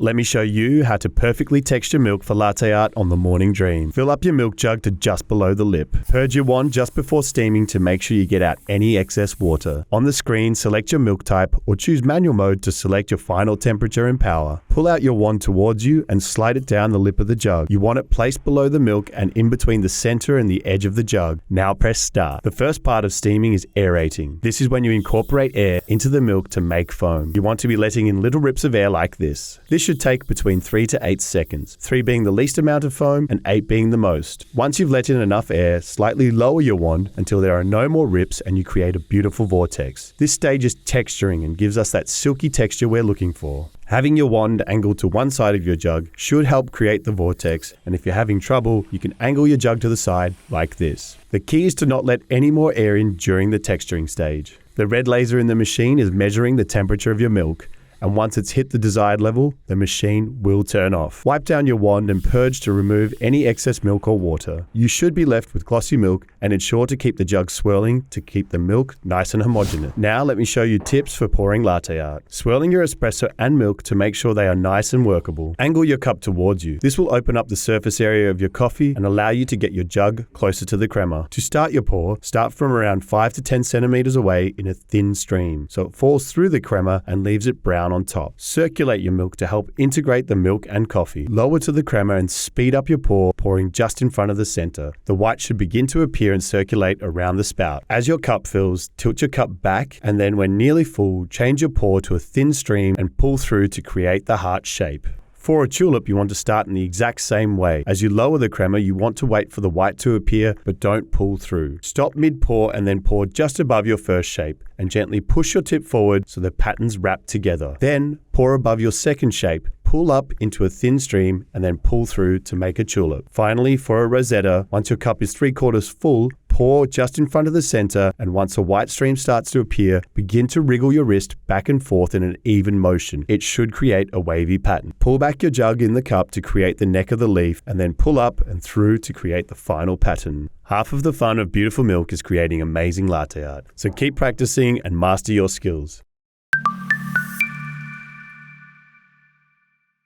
Let me show you how to perfectly texture milk for latte art on the Morning Dream. Fill up your milk jug to just below the lip. Purge your wand just before steaming to make sure you get out any excess water. On the screen, select your milk type or choose manual mode to select your final temperature and power. Pull out your wand towards you and slide it down the lip of the jug. You want it placed below the milk and in between the center and the edge of the jug. Now press start. The first part of steaming is aerating. This is when you incorporate air into the milk to make foam. You want to be letting in little rips of air like this. This should take between 3 to 8 seconds, 3 being the least amount of foam and 8 being the most. Once you've let in enough air, slightly lower your wand until there are no more rips and you create a beautiful vortex. This stage is texturing and gives us that silky texture we're looking for. Having your wand angled to one side of your jug should help create the vortex, and if you're having trouble, you can angle your jug to the side like this. The key is to not let any more air in during the texturing stage. The red laser in the machine is measuring the temperature of your milk, and once it's hit the desired level, the machine will turn off. Wipe down your wand and purge to remove any excess milk or water. You should be left with glossy milk, and ensure to keep the jug swirling to keep the milk nice and homogeneous. Now let me show you tips for pouring latte art. Swirling your espresso and milk to make sure they are nice and workable. Angle your cup towards you. This will open up the surface area of your coffee and allow you to get your jug closer to the crema. To start your pour, start from around 5 to 10 centimeters away in a thin stream, so it falls through the crema and leaves it brown on top. Circulate your milk to help integrate the milk and coffee. Lower to the crema and speed up your pour, pouring just in front of the center. The white should begin to appear and circulate around the spout. As your cup fills, tilt your cup back, and then when nearly full, change your pour to a thin stream and pull through to create the heart shape. For a tulip, you want to start in the exact same way. As you lower the crema, you want to wait for the white to appear, but don't pull through. Stop mid-pour and then pour just above your first shape, and gently push your tip forward so the patterns wrap together. Then, pour above your second shape, pull up into a thin stream, and then pull through to make a tulip. Finally, for a rosetta, once your cup is 3/4 full, pour just in front of the center, and once a white stream starts to appear, begin to wriggle your wrist back and forth in an even motion. It should create a wavy pattern. Pull back your jug in the cup to create the neck of the leaf, and then pull up and through to create the final pattern. Half of the fun of beautiful milk is creating amazing latte art. So keep practicing and master your skills.